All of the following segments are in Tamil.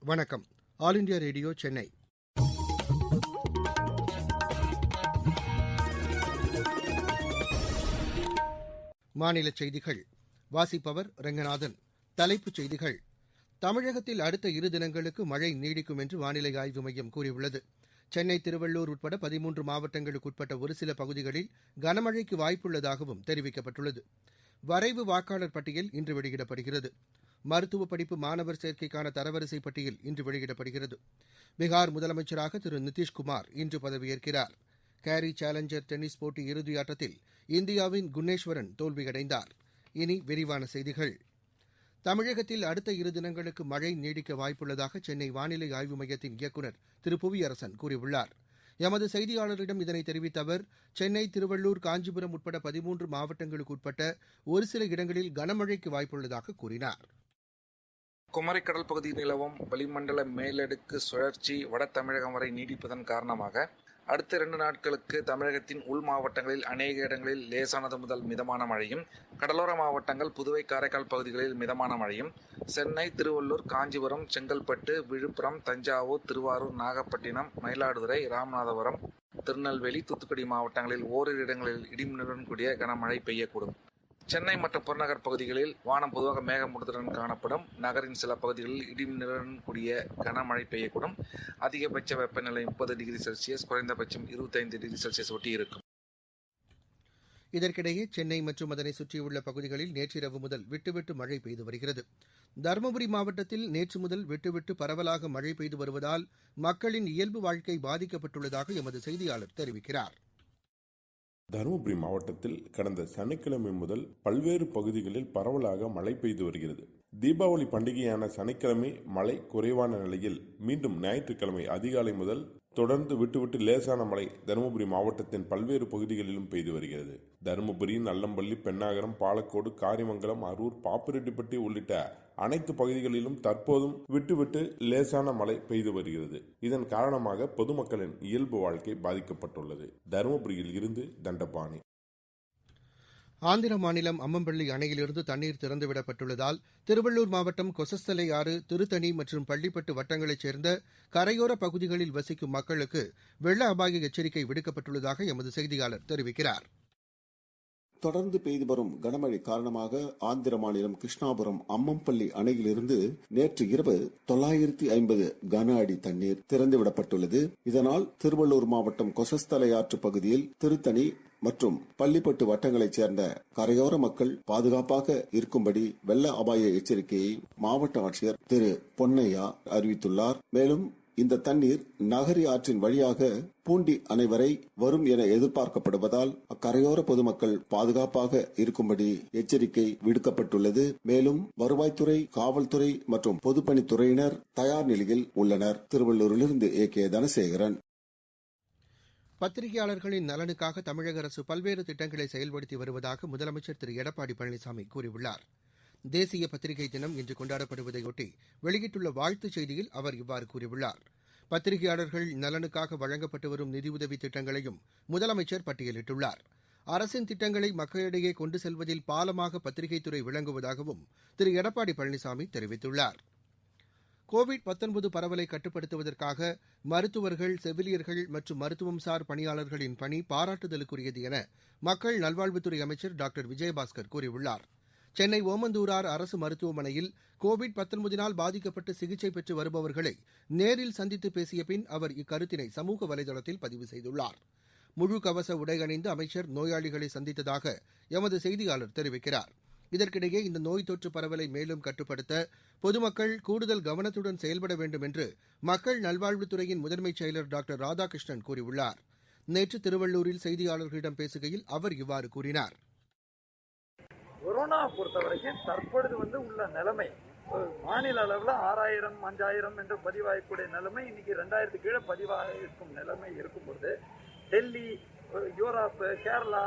வணக்கம். All India radio Chennai. மாநிலச் செய்திகள் வாசிப்பவர் ரெங்கநாதன். தலைப்புச் செய்திகள். தமிழகத்தில் அடுத்த 2 தினங்களுக்கு மழை நீடிக்கும் என்று வானிலை ஆய்வு மையம் கூறியுள்ளது. சென்னை, திருவள்ளூர் உட்பட 13 மாவட்டங்களுக்குட்பட்ட ஒரு சில பகுதிகளில் கனமழைக்கு வாய்ப்புள்ளதாகவும் தெரிவிக்கப்பட்டுள்ளது. வரைவு வாக்காளர் பட்டியல் இன்று வெளியிடப்படுகிறது. மருத்துவ படிப்பு மாணவர் சேர்க்கைக்கான தரவரிசை பட்டியல் இன்று வெளியிடப்படுகிறது. பீகார் முதலமைச்சராக திரு நிதிஷ்குமார் இன்று பதவியேற்கிறார். கேரி சேலஞ்சர் டென்னிஸ் போட்டி இறுதியாட்டத்தில் இந்தியாவின் குன்னேஸ்வரன் தோல்வியடைந்தார். இனி விரிவான செய்திகள். தமிழகத்தில் அடுத்த 2 தினங்களுக்கு மழை நீடிக்க வாய்ப்புள்ளதாக சென்னை வானிலை ஆய்வு மையத்தின் இயக்குநர் திரு புவியரசன் கூறியுள்ளார். எமது செய்தியாளரிடம் இதனை தெரிவித்த அவர், சென்னை, திருவள்ளூர், காஞ்சிபுரம் உட்பட 13 மாவட்டங்களுக்குட்பட்ட ஒரு சில இடங்களில் கனமழைக்கு வாய்ப்புள்ளதாக கூறினார். குமரிக்கடல் பகுதியில் நிலவும் வளிமண்டல மேலடுக்கு சுழற்சி வட தமிழகம் வரை நீடிப்பதன் காரணமாக அடுத்த 2 நாட்களுக்கு தமிழகத்தின் உள் மாவட்டங்களில் அநேக இடங்களில் லேசானது முதல் மிதமான மழையும், கடலோர மாவட்டங்கள் புதுவை, காரைக்கால் பகுதிகளில் மிதமான மழையும், சென்னை, திருவள்ளூர், காஞ்சிபுரம், செங்கல்பட்டு, விழுப்புரம், தஞ்சாவூர், திருவாரூர், நாகப்பட்டினம், மயிலாடுதுறை, ராமநாதபுரம், திருநெல்வேலி, தூத்துக்குடி மாவட்டங்களில் ஓரிரு இடங்களில் இடிமின்னலுடன் கூடிய கனமழை பெய்யக்கூடும். சென்னை மற்றும் புறநகர் பகுதிகளில் வானம் பொதுவாக மேகமூட்டத்துடன் காணப்படும். நகரின் சில பகுதிகளில் இடிமின்னலுடன் கூடிய கனமழை பெய்யக்கூடும். அதிகபட்ச வெப்பநிலை 30 டிகிரி செல்சியஸ், குறைந்தபட்சம் 25 டிகிரி செல்சியஸ் ஒட்டி இருக்கும். இதற்கிடையே சென்னை மற்றும் அதனை சுற்றியுள்ள பகுதிகளில் நேற்றிரவு முதல் விட்டுவிட்டு மழை பெய்து வருகிறது. தருமபுரி மாவட்டத்தில் நேற்று முதல் விட்டுவிட்டு பரவலாக மழை பெய்து வருவதால் மக்களின் இயல்பு வாழ்க்கை பாதிக்கப்பட்டுள்ளதாக எமது செய்தியாளர் தெரிவிக்கிறார். தருமபுரி மாவட்டத்தில் கடந்த சனிக்கிழமை முதல் பல்வேறு பகுதிகளில் பரவலாக மழை பெய்து வருகிறது. தீபாவளி பண்டிகையான சனிக்கிழமை மழை குறைவான நிலையில் மீண்டும் ஞாயிற்றுக்கிழமை அதிகாலை முதல் தொடர்ந்து விட்டுவிட்டு லேசான மழை தருமபுரி மாவட்டத்தின் பல்வேறு பகுதிகளிலும் பெய்து வருகிறது. தருமபுரி, நல்லம்பள்ளி, பென்னாகரம், பாலக்கோடு, காரிமங்கலம், அரூர், பாப்பிரெட்டிப்பட்டி உள்ளிட்ட அனைத்து பகுதிகளிலும் தற்போதும் விட்டுவிட்டு லேசான மழை பெய்து வருகிறது. இதன் காரணமாக பொதுமக்களின் இயல்பு வாழ்க்கை பாதிக்கப்பட்டுள்ளது. தருமபுரியில் இருந்து தண்டபாணி. ஆந்திர மாநிலம் அம்மம்பள்ளி அணையிலிருந்து தண்ணீர் திறந்துவிடப்பட்டுள்ளதால் திருவள்ளூர் மாவட்டம் கொசஸ்தலை ஆறு, திருத்தணி மற்றும் பள்ளிப்பட்டு வட்டங்களைச் சேர்ந்த கரையோர பகுதிகளில் வசிக்கும் மக்களுக்கு வெள்ள அபாய எச்சரிக்கை விடுக்கப்பட்டுள்ளதாக எமது செய்தியாளர் தெரிவிக்கிறார். தொடர்ந்து பெய்து வரும் கனமழை காரணமாக ஆந்திர மாநிலம் கிருஷ்ணாபுரம் அம்மம்பள்ளி அணையிலிருந்து நேற்று இரவு 950 கன அடி தண்ணீர் திறந்துவிடப்பட்டுள்ளது. இதனால் திருவள்ளூர் மாவட்டம் கொசஸ்தலை ஆற்று பகுதியில் திருத்தணி மற்றும் பள்ளிப்பட்டு வட்டங்களைச் சேர்ந்த கரையோர மக்கள் பாதுகாப்பாக இருக்கும்படி வெள்ள அபாய எச்சரிக்கையை மாவட்ட ஆட்சியர் திரு பொன்னையா அறிவித்துள்ளார். மேலும் இந்த தண்ணீர் நகரி ஆற்றின் வழியாக பூண்டி அணை வரை வரும் என எதிர்பார்க்கப்படுவதால் அக்கரையோர பொதுமக்கள் பாதுகாப்பாக இருக்கும்படி எச்சரிக்கை விடுக்கப்பட்டுள்ளது. மேலும் வருவாய்த்துறை, காவல்துறை மற்றும் பொதுப்பணித்துறையினர் தயார் நிலையில் உள்ளனர். திருவள்ளூரிலிருந்து A.K. தனசேகரன். பத்திரிகையாளர்களின் நலனுக்காக தமிழக அரசு பல்வேறு திட்டங்களை செயல்படுத்தி வருவதாக முதலமைச்சர் திரு எடப்பாடி பழனிசாமி கூறியுள்ளார். தேசிய பத்திரிகை தினம் இன்று கொண்டாடப்படுவதையொட்டி வெளியிட்டுள்ள வாழ்த்துச் செய்தியில் அவர் இவ்வாறு கூறியுள்ளார். பத்திரிகையாளர்கள் நலனுக்காக வழங்கப்பட்டு வரும் நிதியுதவி திட்டங்களையும் முதலமைச்சர் பட்டியலிட்டுள்ளார். அரசின் திட்டங்களை மக்களிடையே கொண்டு செல்வதில் பாலமாக பத்திரிகைத்துறை விளங்குவதாகவும் திரு எடப்பாடி பழனிசாமி தெரிவித்துள்ளார். கோவிட்-19 பரவலை கட்டுப்படுத்துவதற்காக மருத்துவர்கள், செவிலியர்கள் மற்றும் மருத்துவம்சார் பணியாளர்களின் பணி பாராட்டுதலுக்குரியது என மக்கள் நல்வாழ்வுத்துறை அமைச்சர் டாக்டர் விஜயபாஸ்கர் கூறியுள்ளார். சென்னை ஓமந்தூரார் அரசு மருத்துவமனையில் கோவிட்-19னால் பாதிக்கப்பட்டு சிகிச்சை பெற்று வருபவர்களை நேரில் சந்தித்து பேசிய பின் அவர் இக்கருத்தினை சமூக வலைதளத்தில் பதிவு செய்துள்ளார். முழு கவச உடை அணிந்து அமைச்சர் நோயாளிகளை சந்தித்ததாக எமது செய்தியாளர் தெரிவிக்கிறார். இதற்கிடையே இந்த நோய் தொற்று பரவலை மேலும் கட்டுப்படுத்த பொதுமக்கள் கூடுதல் கவனத்துடன் செயல்பட வேண்டும் என்று மக்கள் நல்வாழ்வுத்துறையின் முதன்மைச் செயலர் டாக்டர் ராதாகிருஷ்ணன் கூறியுள்ளார். நேற்று திருவள்ளூரில் செய்தியாளர்களிடம் பேசுகையில் அவர் இவ்வாறு கூறினார். கொரோனா பொறுத்த வரைக்கும் தற்பொழுது உள்ள நிலைமை மாநில அளவில் 6000, 5000 என்று பதிவாகக்கூடிய நிலைமை இன்னைக்கு 2000 கீழே பதிவாக இருக்கும் நிலைமை இருக்கும்பொழுது டெல்லி, யூரோப்பு, கேரளா,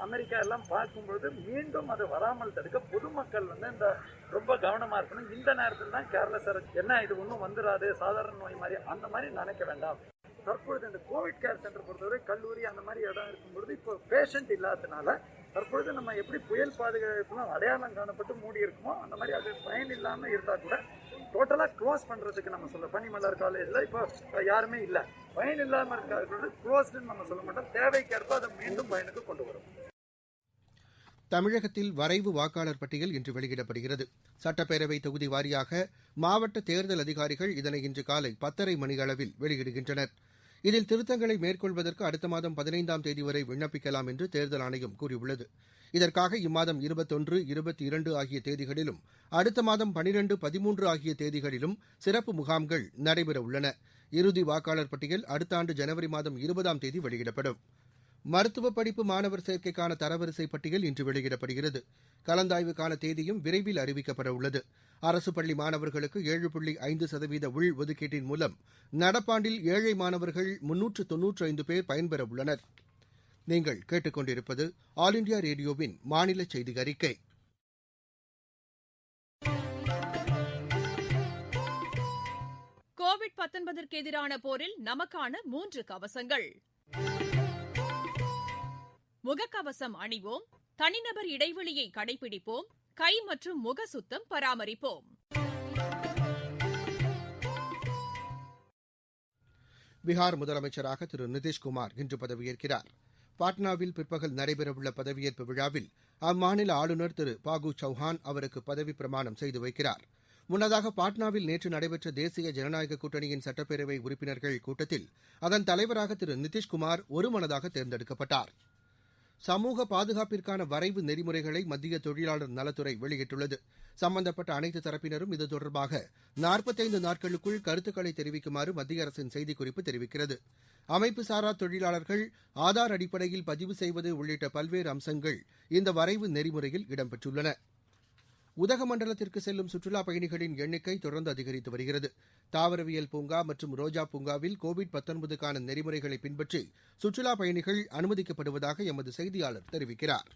அமெரிக்கா எல்லாம் பார்க்கும்பொழுது மீண்டும் அது வராமல் தடுக்க பொதுமக்கள் இந்த ரொம்ப கவனமாக இருக்கணும். இந்த நேரத்தில் தான் கேர்லெஸ்ஸாக என்ன இது ஒன்றும் வந்துடாது, சாதாரண நோய் மாதிரி அந்த மாதிரி நினைக்க வேண்டாம். தற்பொழுது இந்த கோவிட் கேர் சென்டர் பொறுத்தவரை கல்லூரி அந்த மாதிரி இடம் இருக்கும்பொழுது இப்போ பேஷண்ட் இல்லாததுனால தற்பொழுது நம்ம எப்படி புயல் பாதுகாப்புலாம் அடையாளம் காணப்பட்டு மூடி இருக்குமோ அந்த மாதிரி அது பயன் இல்லாமல் இருந்தால் கூட டோட்டலாக க்ளோஸ் பண்ணுறதுக்கு நம்ம சொல்ல பனிமலர் காலேஜில் இப்போ யாருமே இல்லை. பயன் இல்லாமல் இருக்கிறது க்ளோஸ்டுன்னு நம்ம சொல்ல மாட்டோம். தேவைக்கேற்ப அதை மீண்டும் பயனுக்கு கொண்டு வரும். தமிழகத்தில் வரைவு வாக்காளர் பட்டியல் இன்று வெளியிடப்படுகிறது. சட்டப்பேரவை தொகுதி வாரியாக மாவட்ட தேர்தல் அதிகாரிகள் இதனை இன்று காலை 10:30 மணியளவில் வெளியிடுகின்றனர். இதில் திருத்தங்களை மேற்கொள்வதற்கு அடுத்த மாதம் 15ஆம் தேதி வரை விண்ணப்பிக்கலாம் என்று தேர்தல் ஆணையம் கூறியுள்ளது. இதற்காக இம்மாதம் 21, 22 ஆகிய தேதிகளிலும் அடுத்த மாதம் 12, 13 ஆகிய தேதிகளிலும் சிறப்பு முகாம்கள் நடைபெறவுள்ளன. இறுதி வாக்காளர் பட்டியல் அடுத்த ஆண்டு ஜனவரி மாதம் 20ஆம் தேதி வெளியிடப்படும். மருத்துவ படிப்பு மாணவர் சேர்க்கைக்கான தரவரிசை பட்டியல் இன்று வெளியிடப்படுகிறது. கலந்தாய்வுக்கான தேதியும் விரைவில் அறிவிக்கப்பட உள்ளது. அரசு பள்ளி மாணவர்களுக்கு 7.5% உள் ஒதுக்கீட்டின் மூலம் நடப்பாண்டில் ஏழை மாணவர்கள் 395 பேர் பயன்பெற உள்ளனர். நீங்கள் கேட்டுக்கொண்டிருப்பது ஆல் இண்டியா ரேடியோவின் மாநில செய்தி அறிக்கை. கோவிட்-19 எதிரான போரில் நமக்கான 3 கவசங்கள். முகக்கவசம் அணிவோம், தனிநபர் இடைவெளியை கடைபிடிப்போம், கை மற்றும் முக சுத்தம் பராமரிப்போம். பீகார் முதலமைச்சராக திரு நிதிஷ்குமார் இன்று பதவியேற்கிறார். பாட்னாவில் பிற்பகல் நடைபெறவுள்ள பதவியேற்பு விழாவில் அம்மாநில ஆளுநர் திரு பாகு சௌஹான் அவருக்கு பதவிப் பிரமாணம் செய்து வைக்கிறார். முன்னதாக பாட்னாவில் நேற்று நடைபெற்ற தேசிய ஜனநாயக கூட்டணியின் சட்டப்பேரவை உறுப்பினர்கள் கூட்டத்தில் அதன் தலைவராக திரு நிதிஷ்குமார் ஒருமனதாக தேர்ந்தெடுக்கப்பட்டார். சமூக பாதுகாப்பிற்கான வரைவு நெறிமுறைகளை மத்திய தொழிலாளர் நலத்துறை வெளியிட்டுள்ளது. சம்பந்தப்பட்ட அனைத்து தரப்பினரும் இது தொடர்பாக 45 நாட்களுக்குள் கருத்துக்களை தெரிவிக்குமாறு மத்திய அரசின் செய்திக்குறிப்பு தெரிவிக்கிறது. அமைப்பு சாரா தொழிலாளர்கள் ஆதார் அடிப்படையில் பதிவு செய்வது உள்ளிட்ட பல்வேறு அம்சங்கள் இந்த வரைவு நெறிமுறையில் இடம்பெற்றுள்ளன. உதகமண்டலத்திற்கு செல்லும் சுற்றுலாப் பயணிகளின் எண்ணிக்கை தொடர்ந்து அதிகரித்து வருகிறது. தாவரவியல் பூங்கா மற்றும் ரோஜா பூங்காவில் கோவிட்-19க்கான நெறிமுறைகளை பின்பற்றி சுற்றுலாப் பயணிகள் அனுமதிக்கப்படுவதாக எமது செய்தியாளர் தெரிவிக்கிறார்.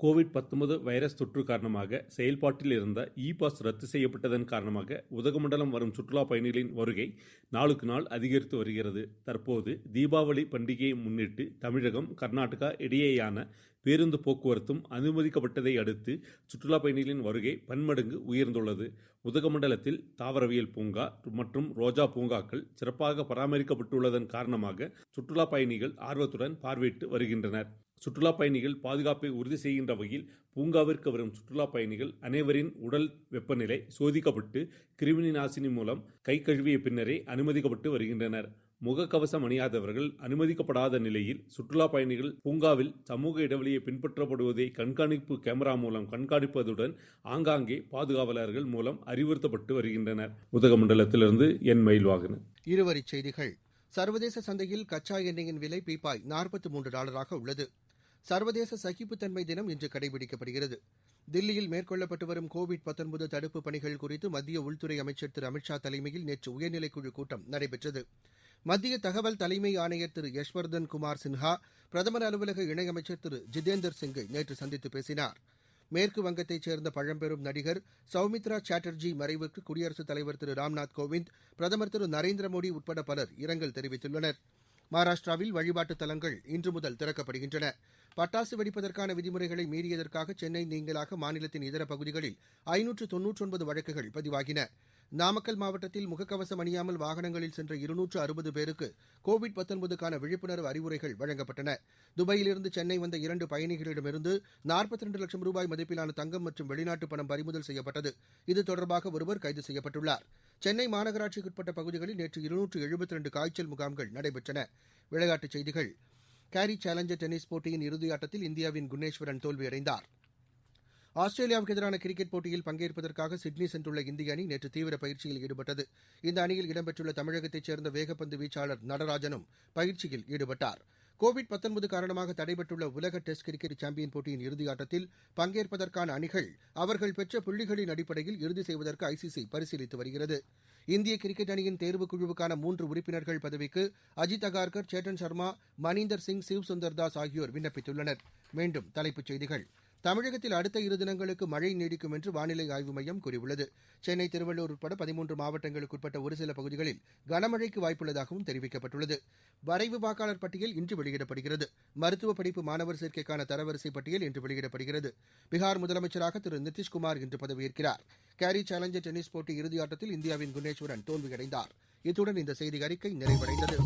கோவிட்-19 வைரஸ் தொற்று காரணமாக செயல்பாட்டில் இருந்த இ-பாஸ் ரத்து செய்யப்பட்டதன் காரணமாக உதகமண்டலம் வரும் சுற்றுலாப் பயணிகளின் வருகை நாளுக்கு நாள் அதிகரித்து வருகிறது. தற்போது தீபாவளி பண்டிகையை முன்னிட்டு தமிழகம், கர்நாடகா இடையேயான பேருந்து போக்குவரத்தும் அனுமதிக்கப்பட்டதை அடுத்து சுற்றுலாப் பயணிகளின் வருகை பன்மடங்கு உயர்ந்துள்ளது. உதகமண்டலத்தில் தாவரவியல் பூங்கா மற்றும் ரோஜா பூங்காக்கள் சிறப்பாக பராமரிக்கப்பட்டுள்ளதன் காரணமாக சுற்றுலாப் பயணிகள் ஆர்வத்துடன் பார்வையிட்டு வருகின்றனர். சுற்றுலாப் பயணிகள் பாதுகாப்பை உறுதி செய்கின்ற வகையில் பூங்காவிற்கு வரும் சுற்றுலாப் பயணிகள் அனைவரின் உடல் வெப்பநிலை சோதிக்கப்பட்டு கிருமி நாசினி மூலம் கை கழுவிய பின்னரே அனுமதிக்கப்பட்டு வருகின்றனர். முகக்கவசம் அணியாதவர்கள் அனுமதிக்கப்படாத நிலையில் சுற்றுலாப் பயணிகள் பூங்காவில் சமூக இடைவெளியை பின்பற்றப்படுவதை கண்காணிப்பு கேமரா மூலம் கண்காணிப்பதுடன் ஆங்காங்கே பாதுகாவலர்கள் மூலம் அறிவுறுத்தப்பட்டு வருகின்றனர். உதகமண்டலத்திலிருந்து என் மயில்வாகன். இருவரிச் செய்திகள். சர்வதேச சந்தையில் கச்சா எண்ணெயின் விலை பீப்பாய் $43 உள்ளது. சர்வதேச சகிப்புத்தன்மை தினம் இன்று கடைபிடிக்கப்படுகிறது. தில்லியில் மேற்கொள்ளப்பட்டு வரும் கோவிட்-19 தடுப்புப் பணிகள் குறித்து மத்திய உள்துறை அமைச்சர் திரு அமித் ஷா தலைமையில் நேற்று உயர்நிலைக்குழு கூட்டம் நடைபெற்றது. மத்திய தகவல் தலைமை ஆணையர் திரு யஷ்வர்தன் குமார் சின்ஹா, பிரதமர் அலுவலக இணையமைச்சர் திரு ஜிதேந்தர் சிங்கை நேற்று சந்தித்து பேசினார். மேற்கு வங்கத்தைச் சேர்ந்த பழம்பெரும் நடிகர் சௌமித்ரா சாட்டர்ஜி மறைவுக்கு குடியரசுத் தலைவர் திரு ராம்நாத் கோவிந்த், பிரதமர் திரு நரேந்திர மோடி உட்பட பலர் இரங்கல் தெரிவித்துள்ளனர். மகாராஷ்டிராவில் வழிபாட்டுத் தலங்கள் இன்று முதல் திறக்கப்படுகின்றன. பட்டாசு வெடிப்பதற்கான விதிமுறைகளை மீறியதற்காக சென்னை நீங்கலாக மாநிலத்தின் இதர பகுதிகளில் 599 வழக்குகள் பதிவாகின. நாமக்கல் மாவட்டத்தில் முகக்கவசம் அணியாமல் வாகனங்களில் சென்ற 260 பேருக்கு கோவிட்-19க்கான விழிப்புணர்வு அறிவுரைகள் வழங்கப்பட்டன. துபாயிலிருந்து சென்னை வந்த 2 பயணிகளிடமிருந்து 42 லட்சம் ரூபாய் மதிப்பிலான தங்கம் மற்றும் வெளிநாட்டு பணம் பறிமுதல் செய்யப்பட்டது. இது தொடர்பாக ஒருவர் கைது செய்யப்பட்டுள்ளார். சென்னை மாநகராட்சிக்குட்பட்ட பகுதிகளில் நேற்று 272 காய்ச்சல் முகாம்கள் நடைபெற்றன. விளையாட்டுச் செய்திகள். கேரி சேலஞ்சர் டென்னிஸ் போட்டியின் இறுதியாட்டத்தில் இந்தியாவின் குன்னேஸ்வரன் தோல்வியடைந்தார். ஆஸ்திரேலியாவுக்கு எதிரான கிரிக்கெட் போட்டியில் பங்கேற்பதற்காக சிட்னி சென்றுள்ள இந்திய அணி நேற்று தீவிர பயிற்சியில் ஈடுபட்டது. இந்த அணியில் இடம்பெற்றுள்ள தமிழகத்தைச் சேர்ந்த வேகப்பந்து வீச்சாளர் நடராஜனும் பயிற்சியில் ஈடுபட்டார். கோவிட்-19 காரணமாக தடைபட்டுள்ள உலக டெஸ்ட் கிரிக்கெட் சாம்பியன் போட்டியின் இறுதியாட்டத்தில் பங்கேற்பதற்கான அணிகள் அவர்கள் பெற்ற புள்ளிகளின் அடிப்படையில் இறுதி செய்வதற்கு ஐசிசி பரிசீலித்து வருகிறது. இந்திய கிரிக்கெட் அணியின் தேர்வுக்குழுவுக்கான 3 உறுப்பினர்கள் பதவிக்கு அஜித் அகார்கர், சேட்டன் சர்மா, மணீந்தர் சிங், சிவ் சுந்தர் தாஸ் ஆகியோர் விண்ணப்பித்துள்ளனர். மீண்டும் தலைப்புச் செய்திகள். தமிழகத்தில் அடுத்த 2 தினங்களுக்கு மழை நீடிக்கும் என்று வானிலை ஆய்வு மையம் கூறியுள்ளது. சென்னை, திருவள்ளூர் உட்பட 13 மாவட்டங்களுக்குட்பட்ட ஒரு சில பகுதிகளில் கனமழைக்கு வாய்ப்புள்ளதாகவும் தெரிவிக்கப்பட்டுள்ளது. வரைவு வாக்காளர் பட்டியல் இன்று வெளியிடப்படுகிறது. மருத்துவ படிப்பு மாணவர் சேர்க்கைக்கான தரவரிசை பட்டியல் இன்று வெளியிடப்படுகிறது. பீகார் முதலமைச்சராக திரு நிதிஷ்குமார் இன்று பதவியேற்கிறார். கேரி சேலஞ்சர் டென்னிஸ் போட்டி இறுதியாட்டத்தில் இந்தியாவின் குன்னேஸ்வரன் தோல்வியடைந்தார். இத்துடன் இந்த செய்தி அறிக்கை நிறைவடைந்தது.